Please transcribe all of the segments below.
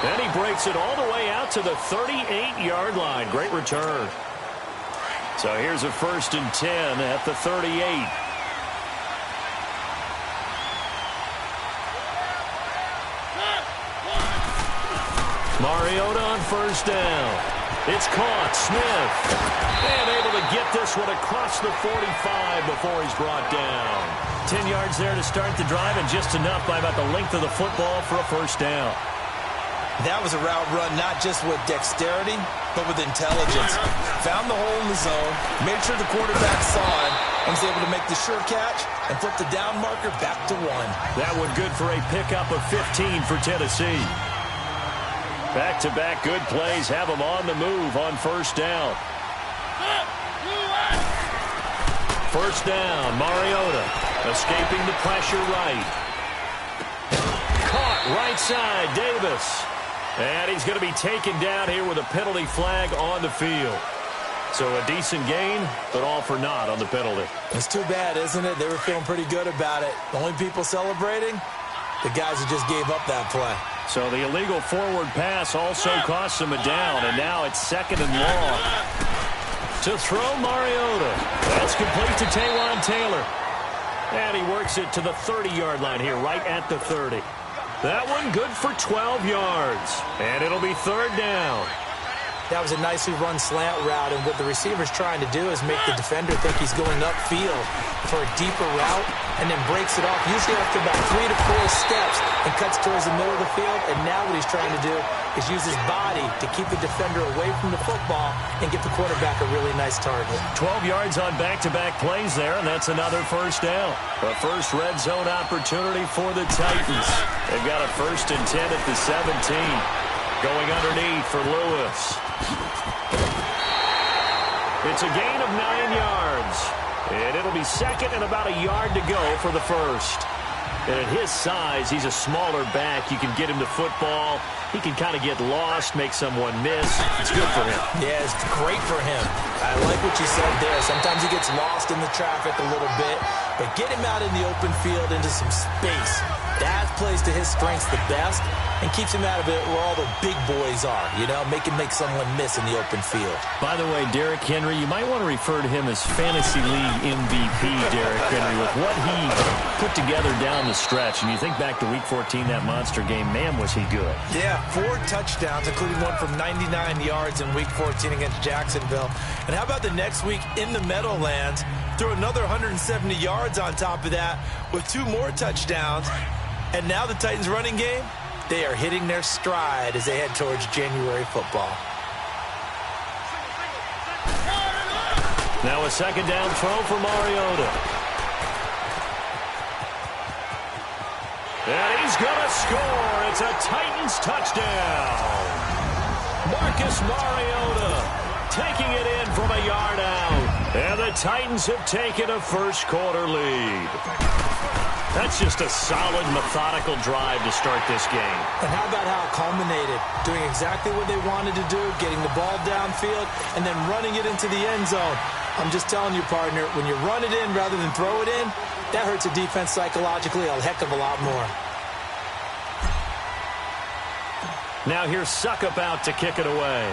And he breaks it all the way out to the 38-yard line. Great return. So here's a 1st and 10 at the 38. Mariota on 1st down. It's caught. Smith. And able to get this one across the 45 before he's brought down. 10 yards there to start the drive, and just enough by about the length of the football for a 1st down. That was a route run not just with dexterity, but with intelligence. Found the hole in the zone, made sure the quarterback saw him, and was able to make the sure catch and flip the down marker back to 1. That one good for a pickup of 15 for Tennessee. Back-to-back good plays have them on the move on 1st down. 1st down, Mariota escaping the pressure right. Caught right side, Davis. And he's going to be taken down here with a penalty flag on the field. So a decent gain, but all for naught on the penalty. It's too bad, isn't it? They were feeling pretty good about it. The only people celebrating, the guys who just gave up that play. So the illegal forward pass also costs him a down, and now it's 2nd and long. To throw Mariota. That's complete to Taywan Taylor. And he works it to the 30-yard line here, right at the 30. That one good for 12 yards. And it'll be 3rd down. That was a nicely run slant route, and what the receiver's trying to do is make the defender think he's going upfield for a deeper route, and then breaks it off, usually after about 3 to 4 steps, and cuts towards the middle of the field. And now what he's trying to do is use his body to keep the defender away from the football and get the quarterback a really nice target. 12 yards on back-to-back plays there, and that's another 1st down. A first red zone opportunity for the Titans. They've got a 1st and 10 at the 17. Going underneath for Lewis. It's a gain of 9 yards. And it'll be 2nd and about a yard to go for the 1st. And at his size, he's a smaller back. You can get him to football. He can kind of get lost, make someone miss. It's good for him. Yeah, it's great for him. I like what you said there. Sometimes he gets lost in the traffic a little bit, but get him out in the open field into some space. That plays to his strengths the best and keeps him out of it where all the big boys are, you know, make someone miss in the open field. By the way, Derrick Henry, you might want to refer to him as Fantasy League MVP, Derrick Henry, with what he put together down the stretch. And you think back to Week 14, that monster game, man, was he good. Yeah, 4 touchdowns, including one from 99 yards in Week 14 against Jacksonville. And how about the next week in the Meadowlands? Threw another 170 yards on top of that with 2 more touchdowns. And now the Titans running game, they are hitting their stride as they head towards January football. Now a 2nd down throw for Mariota. And he's going to score. It's a Titans touchdown. Marcus Mariota taking it in from a yard out. And the Titans have taken a first-quarter lead. That's just a solid, methodical drive to start this game. And how about how it culminated? Doing exactly what they wanted to do, getting the ball downfield, and then running it into the end zone. I'm just telling you, partner, when you run it in rather than throw it in, that hurts a defense psychologically a heck of a lot more. Now here's Suckup out to kick it away.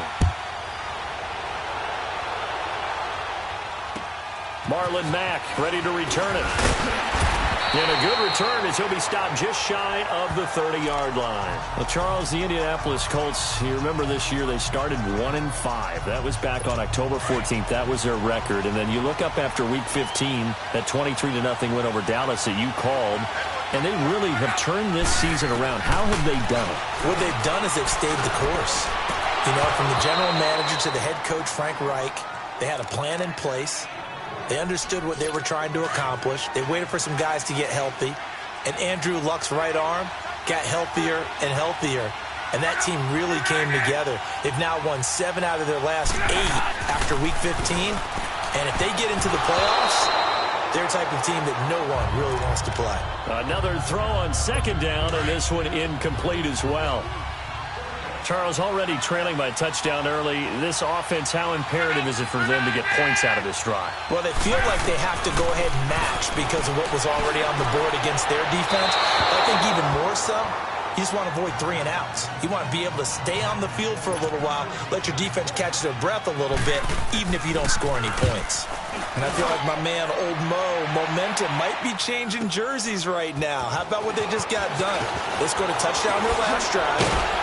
Marlon Mack ready to return it. And a good return as he'll be stopped just shy of the 30-yard line. Well, Charles, the Indianapolis Colts, you remember this year they started 1-5. That was back on October 14th. That was their record. And then you look up after Week 15, that 23-0 win over Dallas that you called, and they really have turned this season around. How have they done it? What they've done is they've stayed the course. You know, from the general manager to the head coach, Frank Reich, they had a plan in place. They understood what they were trying to accomplish. They waited for some guys to get healthy. And Andrew Luck's right arm got healthier and healthier. And that team really came together. They've now won 7 out of their last 8 after Week 15. And if they get into the playoffs, they're a type of team that no one really wants to play. Another throw on 2nd down, and this one incomplete as well. Charles, already trailing by a touchdown early. This offense, how imperative is it for them to get points out of this drive? Well, they feel like they have to go ahead and match because of what was already on the board against their defense. But I think even more so, You just want to avoid 3 and outs. You want to be able to stay on the field for a little while, let your defense catch their breath a little bit, even if you don't score any points. And I feel like my man, Old Mo, momentum might be changing jerseys right now. How about what they just got done? Let's go to touchdown their last drive.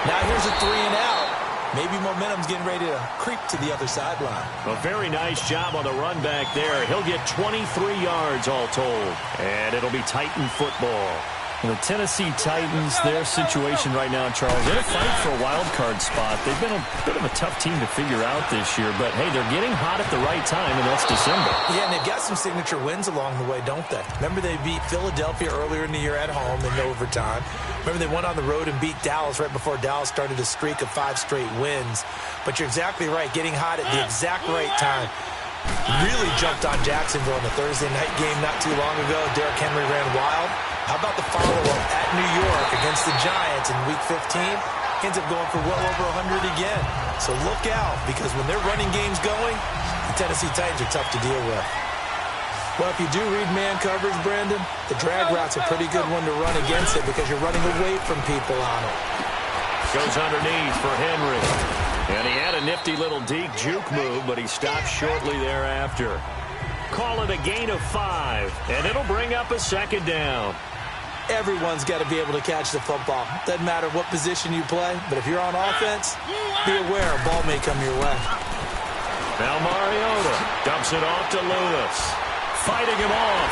Now here's a 3 and out. Maybe momentum's getting ready to creep to the other sideline. A very nice job on the run back there. He'll get 23 yards all told. And it'll be Titan football. The Tennessee Titans, their situation right now, Charles, in a fight for a wild card spot. They've been a bit of a tough team to figure out this year, but hey, they're getting hot at the right time, and that's December. Yeah, and they've got some signature wins along the way, don't they? Remember they beat Philadelphia earlier in the year at home in overtime. Remember they went on the road and beat Dallas right before Dallas started a streak of 5 straight wins. But you're exactly right, getting hot at the exact right time. Really jumped on Jacksonville in the Thursday night game not too long ago. Derrick Henry ran wild. How about the follow-up at New York against the Giants in Week 15? Ends up going for well over 100 again. So look out, because when their running game's going, the Tennessee Titans are tough to deal with. Well, if you do read man coverage, Brandon, the drag route's a pretty good one to run against it because you're running away from people on it. Goes underneath for Henry. And he had a nifty little deep juke move, but he stopped shortly thereafter. Call it a gain of 5, and it'll bring up a second down. Everyone's got to be able to catch the football. Doesn't matter what position you play, but if you're on offense, be aware a ball may come your way. Now Mariota dumps it off to Lewis. Fighting him off.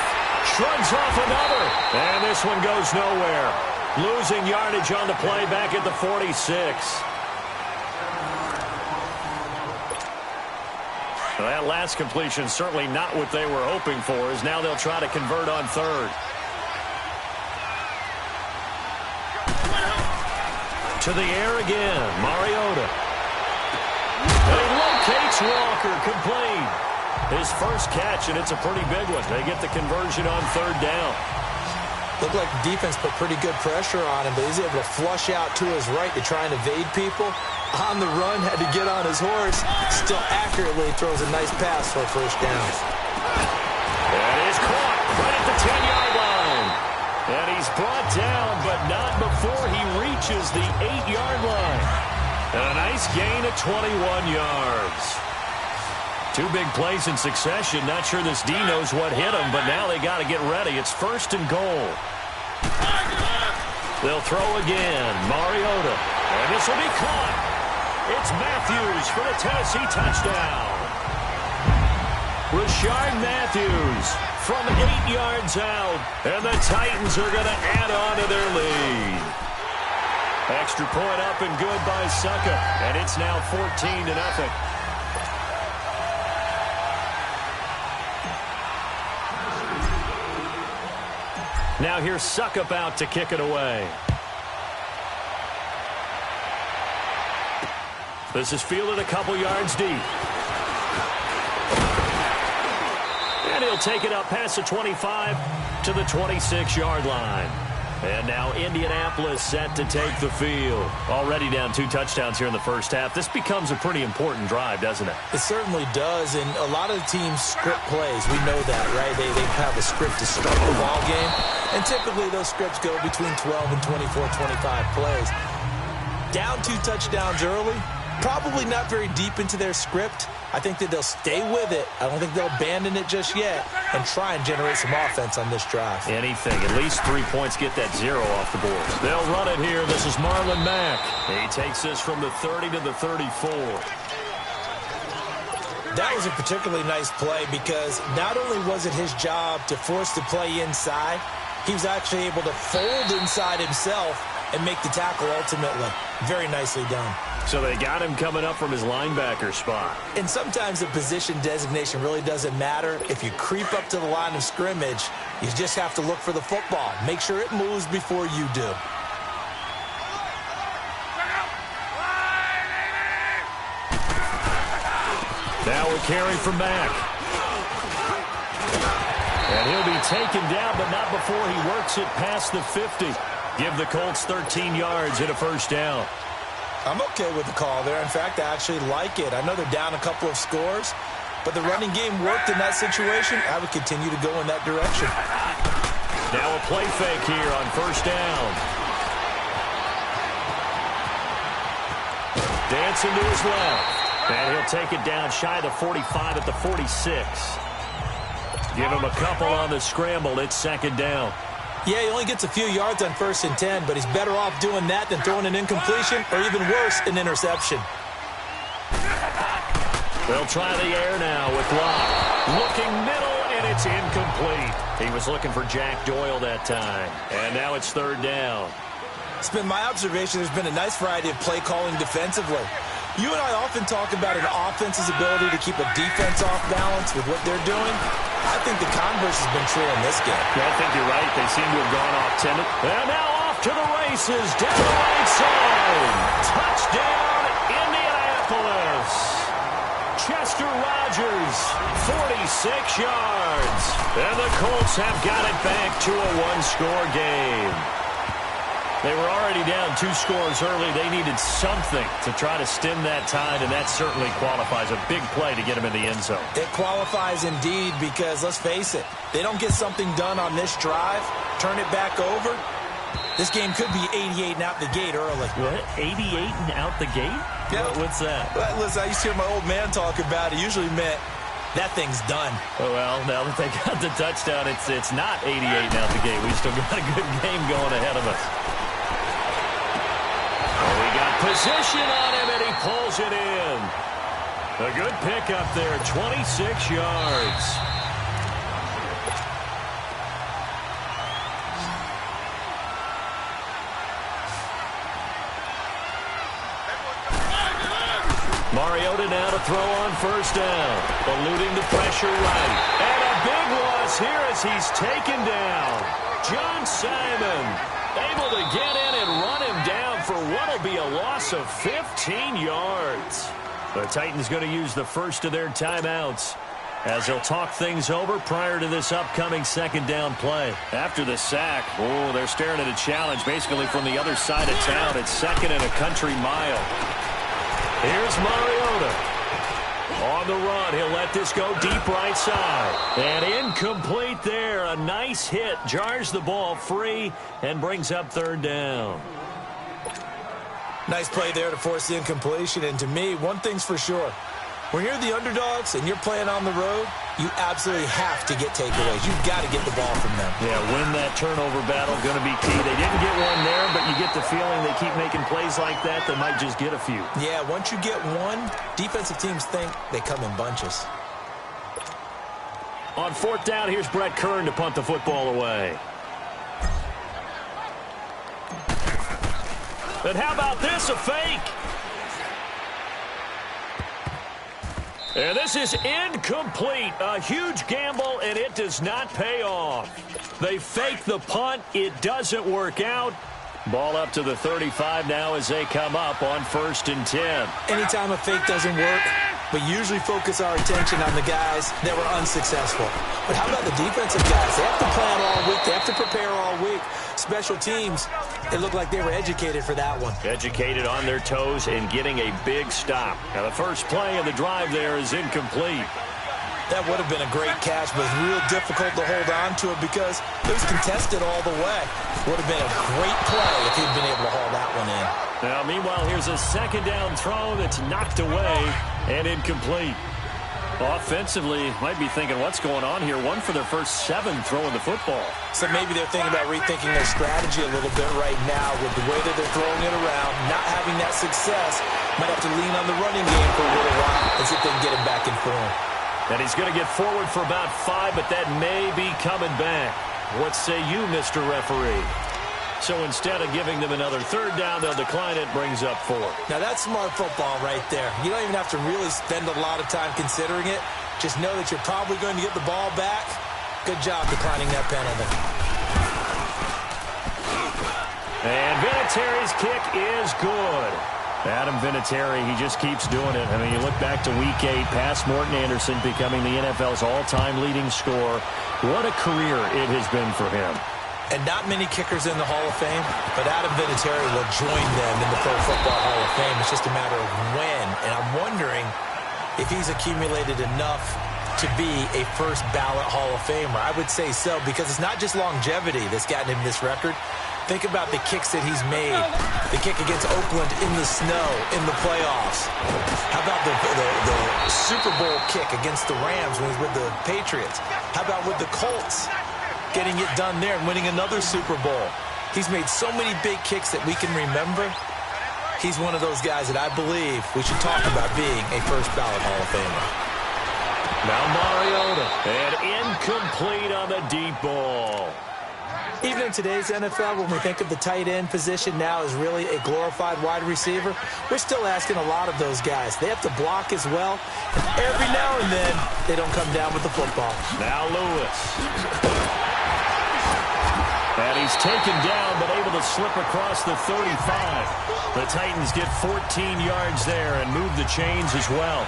Shrugs off another. And this one goes nowhere. Losing yardage on the play back at the 46. Well, that last completion certainly not what they were hoping for, as now they'll try to convert on 3rd. To the air again, Mariota. And he locates Walker, complete. His first catch, and it's a pretty big one. They get the conversion on 3rd down. Looked like the defense put pretty good pressure on him, but he's able to flush out to his right to try and evade people. On the run, had to get on his horse. Still accurately throws a nice pass for a first down. That is caught right at the 10-yard line. And he's brought down, but not before he reaches the 8-yard line. And a nice gain of 21 yards. 2 big plays in succession. Not sure this D knows what hit him, but now they got to get ready. It's 1st and goal. They'll throw again. Mariota. And this will be caught. It's Matthews for the Tennessee touchdown. Rashard Matthews from 8 yards out. And the Titans are going to add on to their lead. Extra point up and good by Suckup. And it's now 14-0. Now here's Suckup out to kick it away. This is fielded a couple yards deep. And he'll take it up past the 25 to the 26-yard line. And now Indianapolis set to take the field. Already down 2 touchdowns here in the first half. This becomes a pretty important drive, doesn't it? It certainly does, and a lot of the teams script plays. We know that, right? They have a script to start the ball game, and typically those scripts go between 12 and 24, 25 plays. Down 2 touchdowns early, probably not very deep into their script. I think that they'll stay with it. I don't think they'll abandon it just yet and try and generate some offense on this drive. Anything. At least 3 points, get that 0 off the board. They'll run it here. This is Marlon Mack. He takes this from the 30 to the 34. That was a particularly nice play because not only was it his job to force the play inside, he was actually able to fold inside himself and make the tackle ultimately. Very nicely done. So they got him coming up from his linebacker spot. And sometimes the position designation really doesn't matter. If you creep up to the line of scrimmage, you just have to look for the football. Make sure it moves before you do. Now a carry from Mack. And he'll be taken down, but not before he works it past the 50. Give the Colts 13 yards and a first down. I'm okay with the call there. In fact, I actually like it. I know they're down a couple of scores, but the running game worked in that situation. I would continue to go in that direction. Now a play fake here on first down. Dancing to his left. And he'll take it down shy of the 45 at the 46. Give him a couple on the scramble. It's second down. Yeah, he only gets a few yards on 1st and 10, but he's better off doing that than throwing an incompletion or even worse, an interception. They'll try the air now with Locke. Looking middle, and it's incomplete. He was looking for Jack Doyle that time. And now it's third down. It's been my observation there's been a nice variety of play calling defensively. You and I often talk about an offense's ability to keep a defense off balance with what they're doing. I think the converse has been true in this game. Yeah, I think you're right. They seem to have gone off timid. And now off to the races down the right side. Touchdown, Indianapolis. Chester Rogers, 46 yards. And the Colts have got it back to a one-score game. They were already down 2 scores early. They needed something to try to stem that tide, and that certainly qualifies. A big play to get them in the end zone. It qualifies indeed because, let's face it, they don't get something done on this drive, turn it back over, this game could be 88 and out the gate early. What? 88 and out the gate? Yeah. What's that? Well, listen, I used to hear my old man talk about it. Usually meant that thing's done. Oh, well, now that they got the touchdown, it's not 88 and out the gate. We still got a good game going ahead of us. We got position on him, and he pulls it in. A good pickup there, 26 yards. Mariota now to throw on first down. Eluding the pressure right. And a big loss here as he's taken down. John Simon able to get in and run him down for what will be a loss of 15 yards. The Titans going to use the first of their timeouts as they'll talk things over prior to this upcoming second down play. After the sack, they're staring at a challenge basically from the other side of town. It's second and a country mile. Here's Mariota. On the run, he'll let this go deep right side. And incomplete there. A nice hit. Jars the ball free and brings up third down. Nice play there to force the incompletion. And to me, one thing's for sure. When you're the underdogs and you're playing on the road, you absolutely have to get takeaways. You've got to get the ball from them. Yeah, win that turnover battle, going to be key. They didn't get one there, but you get the feeling they keep making plays like that, they might just get a few. Yeah, once you get one, defensive teams think they come in bunches. On fourth down, here's Brett Kern to punt the football away. And how about this, a fake? And this is incomplete. A huge gamble, and it does not pay off. They fake the punt. It doesn't work out. Ball up to the 35 now as they come up on 1st and 10. Anytime a fake doesn't work, we usually focus our attention on the guys that were unsuccessful. But how about the defensive guys? They have to plan all week. They have to prepare all week. Special teams, it looked like they were educated for that one. Educated on their toes and getting a big stop. Now, the first play of the drive there is incomplete. That would have been a great catch, but it's real difficult to hold on to it because it was contested all the way. Would have been a great play if he'd been able to haul that one in. Now, meanwhile, here's a second down throw that's knocked away and incomplete. Offensively, might be thinking, what's going on here? One for their first 7 throwing the football. So maybe they're thinking about rethinking their strategy a little bit right now with the way that they're throwing it around, not having that success. Might have to lean on the running game for a little while and see if they can get him back in form. And he's going to get forward for about 5, but that may be coming back. What say you, Mr. Referee? So instead of giving them another third down, they'll decline it, brings up 4. Now that's smart football right there. You don't even have to really spend a lot of time considering it. Just know that you're probably going to get the ball back. Good job declining that penalty. And Vinatieri's kick is good. Adam Vinatieri, he just keeps doing it. I mean, you look back to Week 8, past Morton Anderson becoming the NFL's all-time leading scorer. What a career it has been for him. And not many kickers in the Hall of Fame, but Adam Vinatieri will join them in the Pro Football Hall of Fame. It's just a matter of when. And I'm wondering if he's accumulated enough to be a first ballot Hall of Famer? I would say so, because it's not just longevity that's gotten him this record. Think about the kicks that he's made. The kick against Oakland in the snow, in the playoffs. How about the Super Bowl kick against the Rams when he was with the Patriots? How about with the Colts, getting it done there and winning another Super Bowl? He's made so many big kicks that we can remember. He's one of those guys that I believe we should talk about being a first ballot Hall of Famer. Now Mariota, and incomplete on the deep ball. Even in today's NFL, when we think of the tight end position now as really a glorified wide receiver, we're still asking a lot of those guys. They have to block as well, and every now and then, they don't come down with the football. Now Lewis. And he's taken down, but able to slip across the 35. The Titans get 14 yards there and move the chains as well.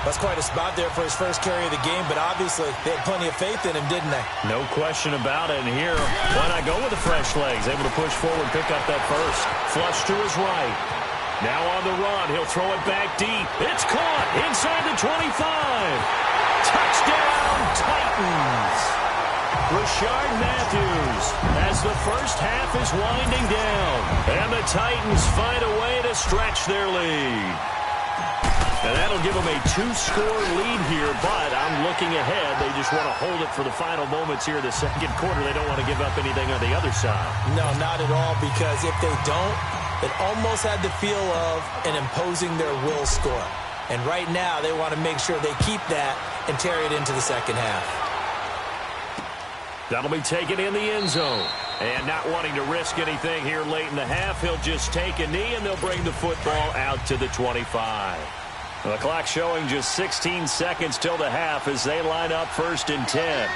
That's quite a spot there for his first carry of the game, but obviously they had plenty of faith in him, didn't they? No question about it. And here, why not go with the fresh legs? Able to push forward, pick up that first. Flush to his right. Now on the run. He'll throw it back deep. It's caught inside the 25. Touchdown, Titans. Rashard Matthews as the first half is winding down. And the Titans find a way to stretch their lead. And that'll give them a 2-score lead here, but I'm looking ahead. They just want to hold it for the final moments here in the second quarter. They don't want to give up anything on the other side. No, not at all, because if they don't, it almost had the feel of an imposing their will score. And right now, they want to make sure they keep that and carry it into the second half. That'll be taken in the end zone. And not wanting to risk anything here late in the half, he'll just take a knee, and they'll bring the football out to the 25. The clock showing just 16 seconds till the half as they line up 1st and 10.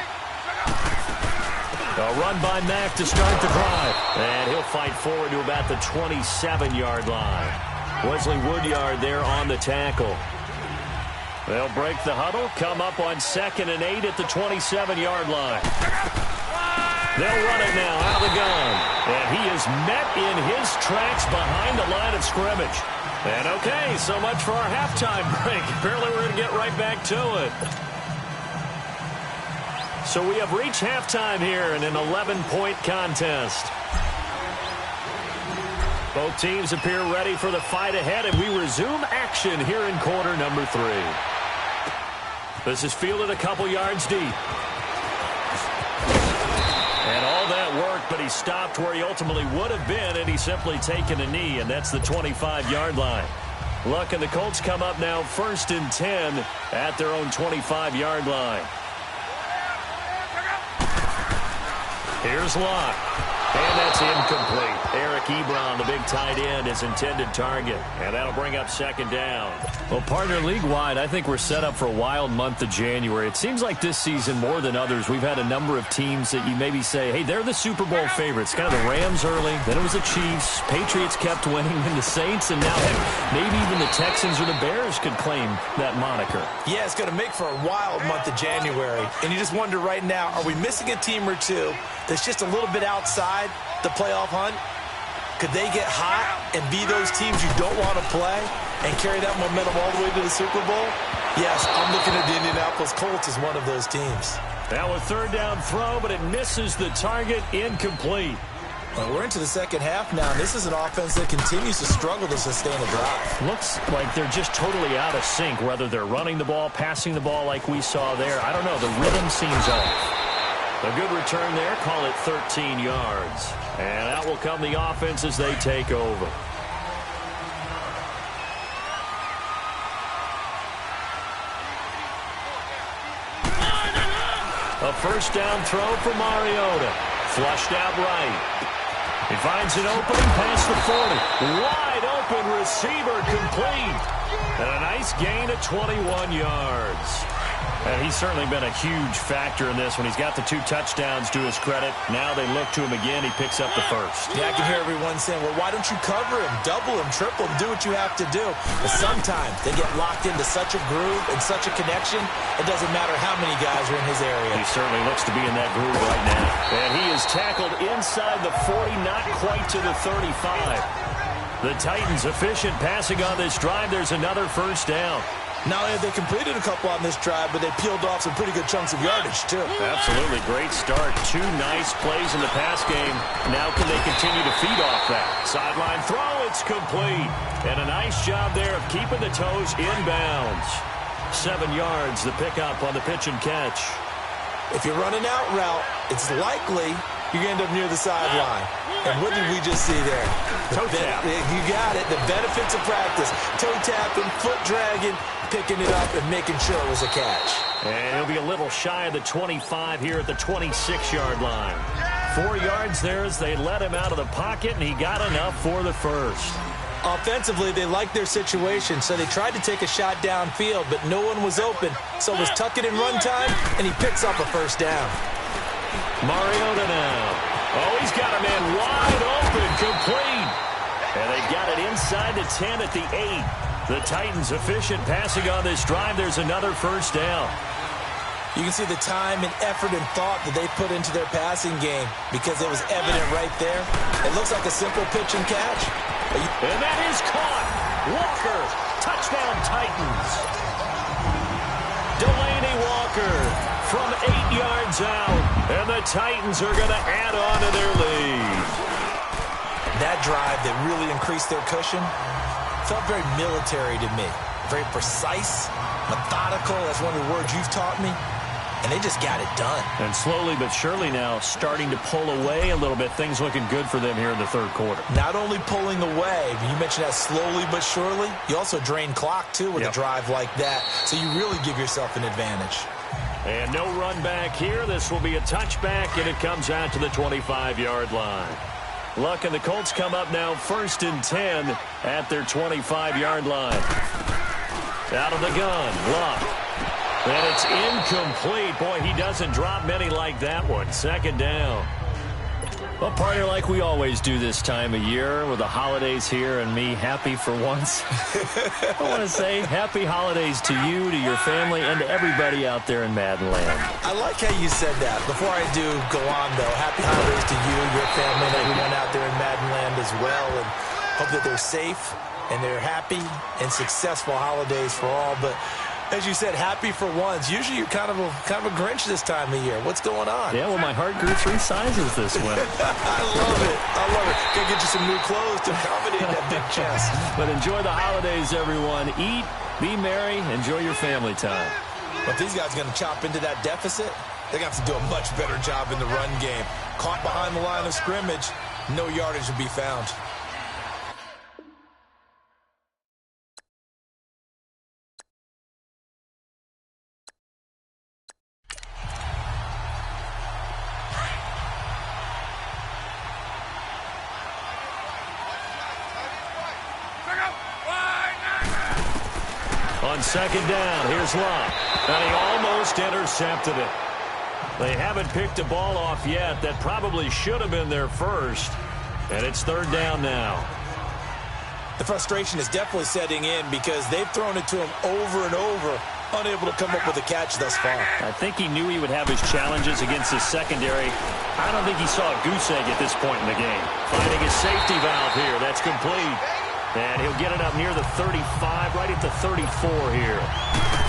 A run by Mack to start the drive. And he'll fight forward to about the 27-yard line. Wesley Woodyard there on the tackle. They'll break the huddle, come up on 2nd and 8 at the 27-yard line. They'll run it now out of the gun. And he is met in his tracks behind the line of scrimmage. And okay, so much for our halftime break. Apparently we're going to get right back to it. So we have reached halftime here in an 11-point contest. Both teams appear ready for the fight ahead, and we resume action here in quarter number 3. This is fielded a couple yards deep. And all that work, but he stopped where he ultimately would have been, and he's simply taken a knee, and that's the 25-yard line. Luck and the Colts come up now 1st and 10 at their own 25-yard line. Here's Luck. And that's incomplete. Eric Ebron, the big tight end, his intended target. And that'll bring up 2nd down. Well, partner, league-wide, I think we're set up for a wild month of January. It seems like this season, more than others, we've had a number of teams that you maybe say, hey, they're the Super Bowl favorites. Kind of the Rams early, then it was the Chiefs. Patriots kept winning, and the Saints, and now maybe even the Texans or the Bears could claim that moniker. Yeah, it's going to make for a wild month of January. And you just wonder right now, are we missing a team or two that's just a little bit outside the playoff hunt? Could they get hot and be those teams you don't want to play and carry that momentum all the way to the Super Bowl? Yes, I'm looking at the Indianapolis Colts as one of those teams. Now a 3rd down throw, but it misses the target, incomplete. Well, we're into the second half now, and this is an offense that continues to struggle to sustain a drive. Looks like they're just totally out of sync, whether they're running the ball, passing the ball like we saw there. I don't know. The rhythm seems off. A good return there, call it 13 yards. And out will come the offense as they take over. A 1st down throw for Mariota. Flushed out right. He finds an opening past the 40. Wide open receiver complete. And a nice gain of 21 yards. And he's certainly been a huge factor in this when he's got the 2 touchdowns to his credit. Now they look to him again. He picks up the 1st. Yeah, I can hear everyone saying, well, why don't you cover him, double him, triple him, do what you have to do. But sometimes they get locked into such a groove and such a connection, it doesn't matter how many guys are in his area. He certainly looks to be in that groove right now. And he is tackled inside the 40, not quite to the 35. The Titans efficient passing on this drive. There's another 1st down. Not only have they completed a couple on this drive, but they peeled off some pretty good chunks of yardage, too. Absolutely. Great start. 2 nice plays in the pass game. Now can they continue to feed off that? Sideline throw, it's complete. And a nice job there of keeping the toes inbounds. 7 yards, the pickup on the pitch and catch. If you're running out route, it's likely you're going to end up near the sideline. And what did we just see there? Toe tap. You got it. The benefits of practice. Toe tapping, foot dragging, picking it up, and making sure it was a catch. And he'll be a little shy of the 25 here at the 26-yard line. 4 yards there as they let him out of the pocket, and he got enough for the first. Offensively, they liked their situation, so they tried to take a shot downfield, but no one was open. So it was tuck it in run time, and he picks up a first down. Mariota now. Oh, he's got a man wide open, complete. And they got it inside the 10 at the 8. The Titans efficient passing on this drive. There's another first down. You can see the time and effort and thought that they put into their passing game because it was evident right there. It looks like a simple pitch and catch. And that is caught. Walker, touchdown Titans. Delaney Walker from 8 yards out. And the Titans are going to add on to their lead. That drive that really increased their cushion felt very military to me. Very precise, methodical. That's one of the words you've taught me. And they just got it done. And slowly but surely now starting to pull away a little bit. Things looking good for them here in the third quarter. Not only pulling away, you mentioned that slowly but surely. You also drain clock, too, with a drive like that. So you really give yourself an advantage. And no run back here. This will be a touchback, and it comes out to the 25-yard line. Luck and the Colts come up now 1st and 10 at their 25-yard line. Out of the gun, Luck. And it's incomplete. Boy, he doesn't drop many like that one. 2nd down. Well, partner, like we always do this time of year with the holidays here and me happy for once. I want to say happy holidays to you, to your family, and to everybody out there in Madden land. I like how you said that. Before I do go on, though, happy holidays to you, your family, and everyone out there in Madden land as well. And hope that they're safe and they're happy and successful holidays for all. But as you said, happy for once. Usually you're kind of a Grinch this time of year. What's going on? Yeah, well, my heart grew 3 sizes this winter. I love it. I love it. Gotta get you some new clothes to accommodate that big chest. But enjoy the holidays, everyone. Eat, be merry, enjoy your family time. But these guys are going to chop into that deficit. They're going to have to do a much better job in the run game. Caught behind the line of scrimmage, no yardage will be found. On 2nd down, here's Luck. And he almost intercepted it. They haven't picked a ball off yet. That probably should have been their first. And it's 3rd down now. The frustration is definitely setting in because they've thrown it to him over and over, unable to come up with a catch thus far. I think he knew he would have his challenges against his secondary. I don't think he saw a goose egg at this point in the game. Finding his safety valve here. That's complete. And he'll get it up near the 35, right at the 34 here.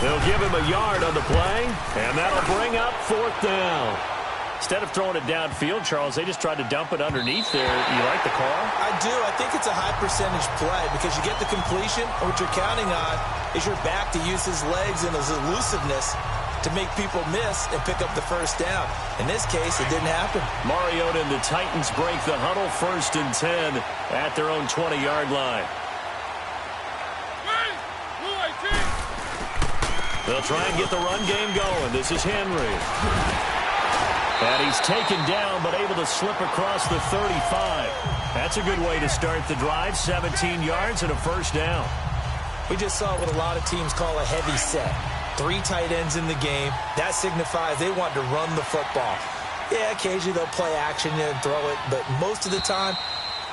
They'll give him a yard on the play, and that'll bring up 4th down. Instead of throwing it downfield, Charles, they just tried to dump it underneath there. You like the call? I do. I think it's a high percentage play because you get the completion, and what you're counting on is your back to use his legs and his elusiveness to make people miss and pick up the first down. In this case, it didn't happen. Mariota and the Titans break the huddle 1st and 10 at their own 20-yard line. They'll try and get the run game going. This is Henry. And he's taken down, but able to slip across the 35. That's a good way to start the drive. 17 yards and a first down. We just saw what a lot of teams call a heavy set. 3 tight ends in the game. That signifies they want to run the football. Yeah, occasionally they'll play action and throw it, but most of the time,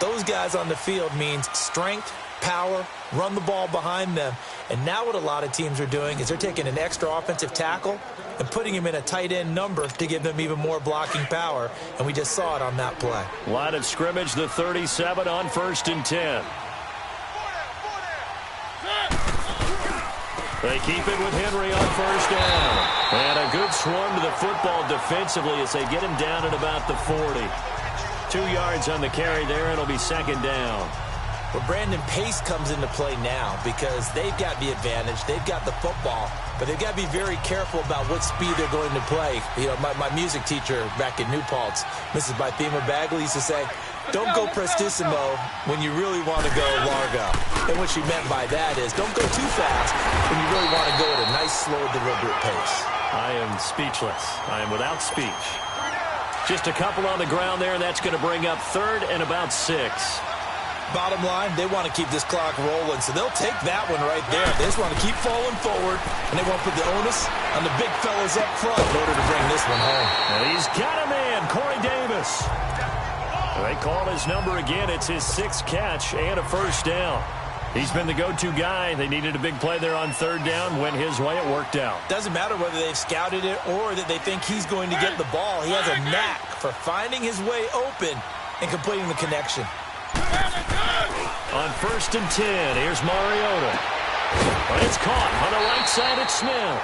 those guys on the field means strength, power, run the ball behind them. And now what a lot of teams are doing is they're taking an extra offensive tackle and putting him in a tight end number to give them even more blocking power. And we just saw it on that play. Line of scrimmage, the 37 on 1st and 10. They keep it with Henry on first down. And a good swarm to the football defensively as they get him down at about the 40. 2 yards on the carry there, and it'll be second down. Well, Brandon, pace comes into play now because they've got the advantage. They've got the football, but they've got to be very careful about what speed they're going to play. You know, my music teacher back in New Paltz, Mrs. Bythema Bagley, used to say, don't go prestissimo when you really want to go largo. And what she meant by that is don't go too fast when you really want to go at a nice, slow, deliberate pace. I am speechless. I am without speech. Just a couple on the ground there, and that's going to bring up third and about 6. Bottom line, they want to keep this clock rolling, so they'll take that one right there. They just want to keep falling forward, and they want to put the onus on the big fellas up front in order to bring this one home. And he's got a man, Corey Davis. They call his number again. It's his 6th catch and a first down. He's been the go-to guy. They needed a big play there on third down. Went his way. It worked out. Doesn't matter whether they've scouted it or that they think he's going to get the ball. He has a knack for finding his way open and completing the connection. On first and 10, here's Mariota. But it's caught on the right side at Smith.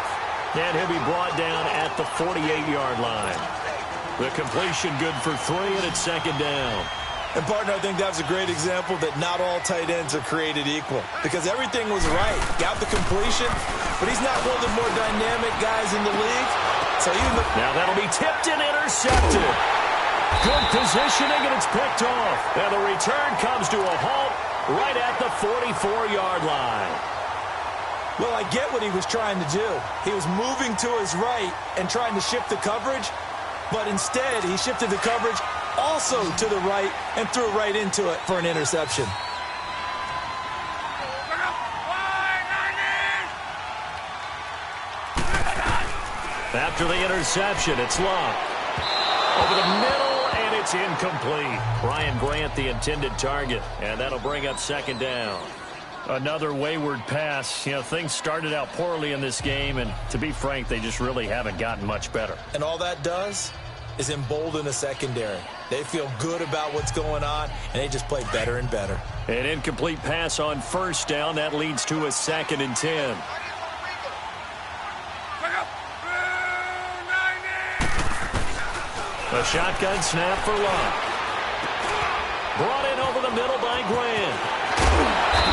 And he'll be brought down at the 48-yard line. The completion good for 3, and it's second down. And, partner, I think that's a great example that not all tight ends are created equal. Because everything was right. Got the completion, but he's not one of the more dynamic guys in the league. So even now that'll be tipped and intercepted. Good positioning, and it's picked off. And the return comes to a halt right at the 44-yard line. Well, I get what he was trying to do. He was moving to his right and trying to shift the coverage, but instead he shifted the coverage also to the right and threw right into it for an interception. After the interception, it's Love. Over the middle, and it's incomplete. Ryan Grant, the intended target, and that'll bring up second down. Another wayward pass. You know, things started out poorly in this game, and to be frank, they just really haven't gotten much better. And all that does is embolden a secondary. They feel good about what's going on, and they just play better and better. An incomplete pass on first down. That leads to a 2nd and 10. A shotgun snap for Love. Brought in over the middle by Grant.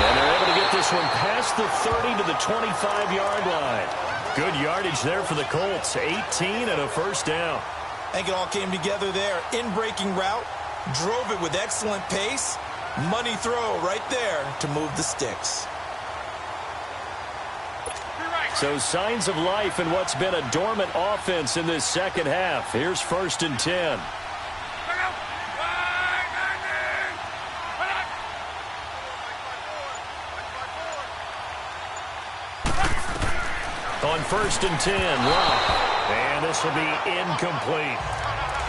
And they're able to get this one past the 30 to the 25-yard line. Good yardage there for the Colts. 18 and a first down. I think it all came together there. In-breaking route, drove it with excellent pace. Money throw right there to move the sticks. So signs of life in what's been a dormant offense in this second half. Here's first and 10. On first and 10, Love. And this will be incomplete.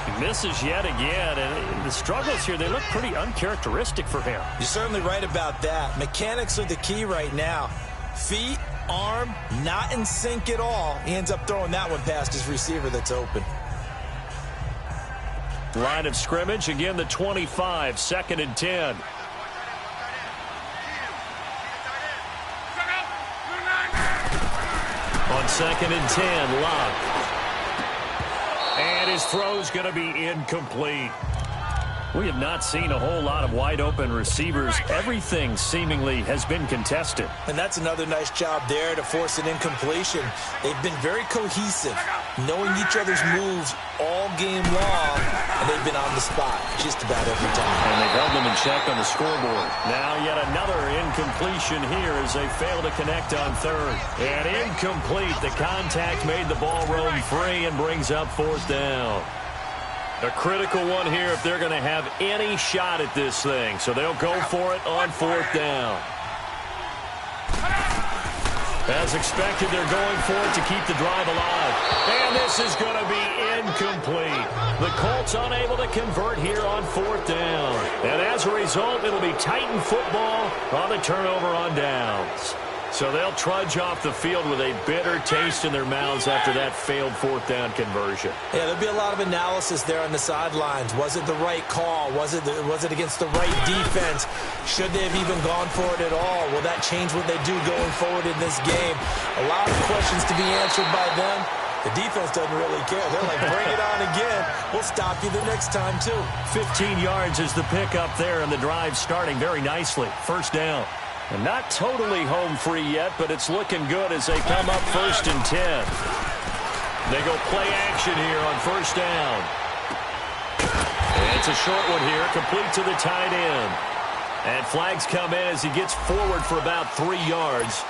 He misses yet again, and the struggles here, they look pretty uncharacteristic for him. You're certainly right about that. Mechanics are the key right now. Feet, arm, not in sync at all. He ends up throwing that one past his receiver that's open. Line of scrimmage, again the 25, 2nd and 10. On 2nd and 10, Love. And his throw's going to be incomplete. We have not seen a whole lot of wide-open receivers. Everything seemingly has been contested. And that's another nice job there to force an incompletion. They've been very cohesive, knowing each other's moves all game long, and they've been on the spot just about every time. And they've held them in check on the scoreboard. Now yet another incompletion here as they fail to connect on third. And incomplete. The contact made the ball roam free and brings up 4th down. A critical one here if they're going to have any shot at this thing. So they'll go for it on 4th down. As expected, they're going for it to keep the drive alive. And this is going to be incomplete. The Colts unable to convert here on 4th down. And as a result, it'll be Titan football on the turnover on downs. So they'll trudge off the field with a bitter taste in their mouths after that failed fourth down conversion. Yeah, there'll be a lot of analysis there on the sidelines. Was it the right call? Was it against the right defense? Should they have even gone for it at all? Will that change what they do going forward in this game? A lot of questions to be answered by them. The defense doesn't really care. They're like, bring it on again. We'll stop you the next time, too. 15 yards is the pickup there, and the drive starting very nicely. First down. And not totally home free yet, but it's looking good as they come up 1st and 10. They go play action here on first down. And it's a short one here, complete to the tight end. And flags come in as he gets forward for about 3 yards.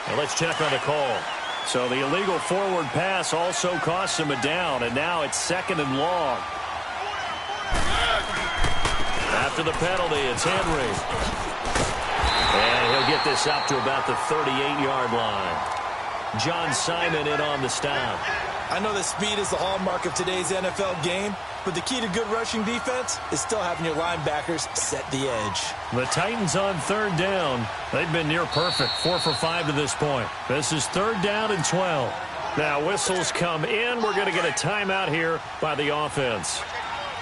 And let's check on the call. So the illegal forward pass also costs him a down, and now it's 2nd and long. After the penalty, it's Henry. And he'll get this up to about the 38-yard line. John Simon in on the stop. I know that speed is the hallmark of today's NFL game, but the key to good rushing defense is still having your linebackers set the edge. The Titans on 3rd down. They've been near perfect, 4 for 5 to this point. This is 3rd down and 12. Now whistles come in. We're going to get a timeout here by the offense,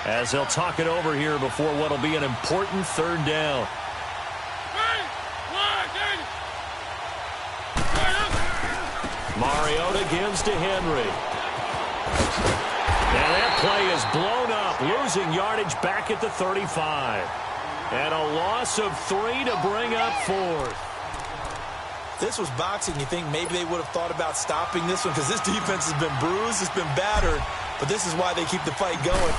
as they'll talk it over here before what will be an important 3rd down. Mariota gives to Henry. And that play is blown up, losing yardage back at the 35. And a loss of 3 to bring up 4th. This was boxing. You think maybe they would have thought about stopping this one, because this defense has been bruised, it's been battered, but this is why they keep the fight going.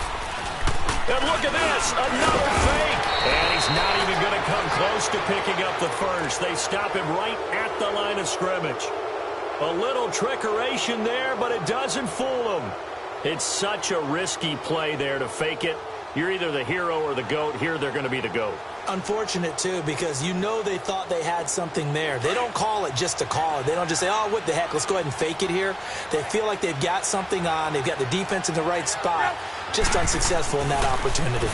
And look at this, another fake. And he's not even going to come close to picking up the first. They stop him right at the line of scrimmage. A little trickeration there, but it doesn't fool them. It's such a risky play there to fake it. You're either the hero or the GOAT. Here they're going to be the GOAT. Unfortunate, too, because you know they thought they had something there. They don't call it just to call it. They don't just say, oh, what the heck, let's go ahead and fake it here. They feel like they've got something on. They've got the defense in the right spot. Just unsuccessful in that opportunity.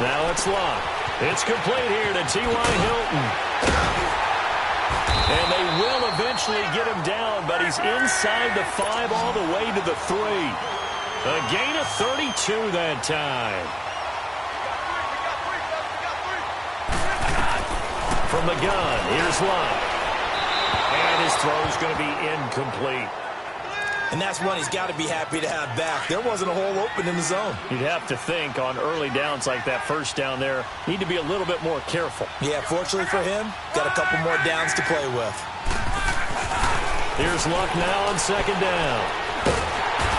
Now it's locked. It's complete here to T.Y. Hilton. And they will eventually get him down, but he's inside the 5 all the way to the 3. A gain of 32 that time. From the gun, here's Love. And his throw's going to be incomplete. And that's one he's got to be happy to have back. There wasn't a hole open in the zone. You'd have to think on early downs like that first down there, need to be a little bit more careful. Yeah, fortunately for him, got a couple more downs to play with. Here's Luck now on 2nd down.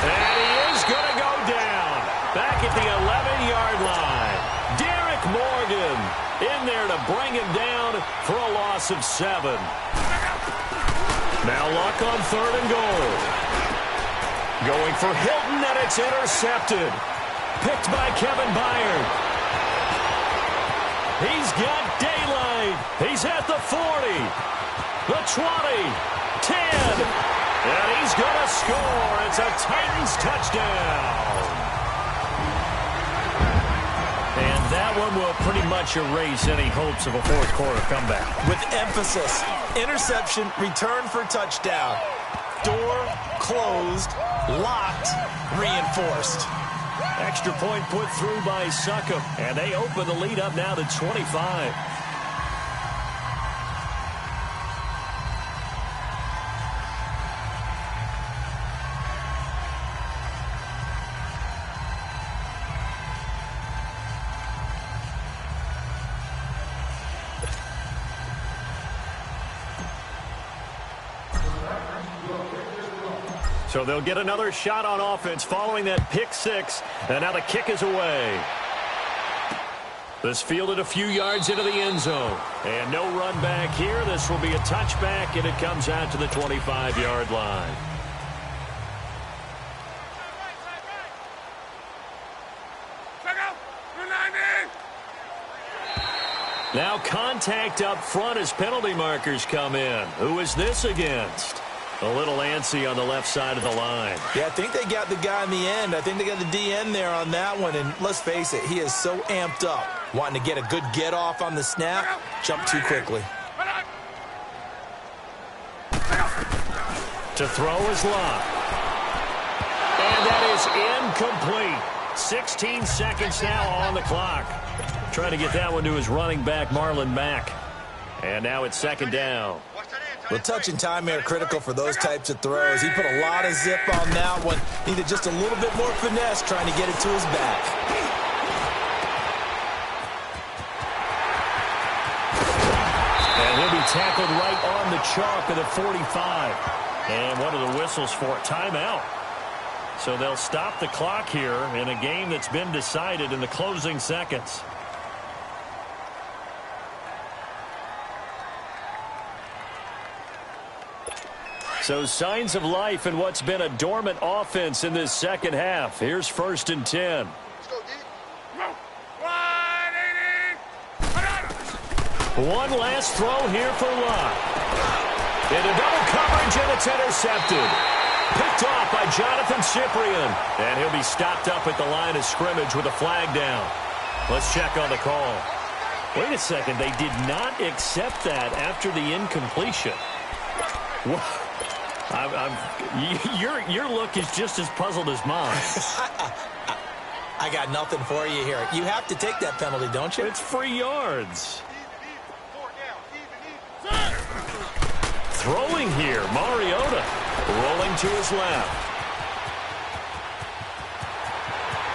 And he is going to go down. Back at the 11-yard line. Derek Morgan in there to bring him down for a loss of 7. Now Luck on 3rd and goal. Going for Hilton, and it's intercepted. Picked by Kevin Byard. He's got daylight. He's at the 40, the 20, 10, and he's going to score. It's a Titans touchdown. And that one will pretty much erase any hopes of a fourth-quarter comeback. With emphasis, interception, return for touchdown. Door closed, locked, reinforced. Extra point put through by Succop, and they open the lead up now to 25. So they'll get another shot on offense following that pick 6. And now the kick is away. This fielded a few yards into the end zone. And no run back here. This will be a touchback, and it comes out to the 25-yard line. Now contact up front as penalty markers come in. Who is this against? A little antsy on the left side of the line. Yeah, I think they got the guy in the end. I think they got the DN there on that one. And let's face it, he is so amped up. Wanting to get a good get-off on the snap, jump too quickly. To throw is Locke. And that is incomplete. 16 seconds now on the clock. Trying to get that one to his running back, Marlon Mack. And now it's second down. Well, touch and time are critical for those types of throws. He put a lot of zip on that one. Needed just a little bit more finesse trying to get it to his back. And he'll be tackled right on the chalk of the 45. And what are the whistles for? Timeout. So they'll stop the clock here in a game that's been decided in the closing seconds. So signs of life in what's been a dormant offense in this second half. Here's 1st and 10. One last throw here for Locke. Into double coverage, and it's intercepted. Picked off by Jonathan Cyprien. And he'll be stopped up at the line of scrimmage with a flag down. Let's check on the call. Wait a second. They did not accept that after the incompletion. Your look is just as puzzled as mine. I got nothing for you here. You have to take that penalty, don't you? It's free yards. Throwing here, Mariota. Rolling to his left.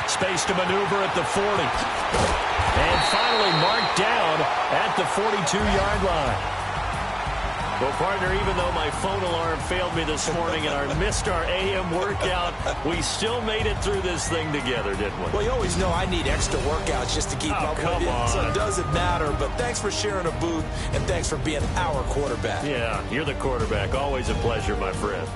Space to maneuver at the 40. And finally marked down at the 42-yard line. Well, partner, even though my phone alarm failed me this morning and I missed our AM workout, we still made it through this thing together, didn't we? Well, you always know I need extra workouts just to keep up with you. So it doesn't matter, but thanks for sharing a booth, and thanks for being our quarterback. Yeah, you're the quarterback. Always a pleasure, my friend.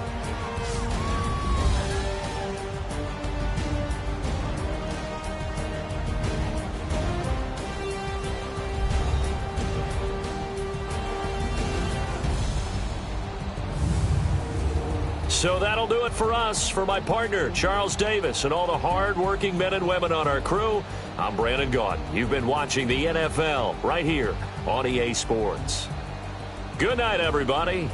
So that'll do it for us. For my partner, Charles Davis, and all the hard-working men and women on our crew, I'm Brandon Gaudin. You've been watching the NFL right here on EA Sports. Good night, everybody.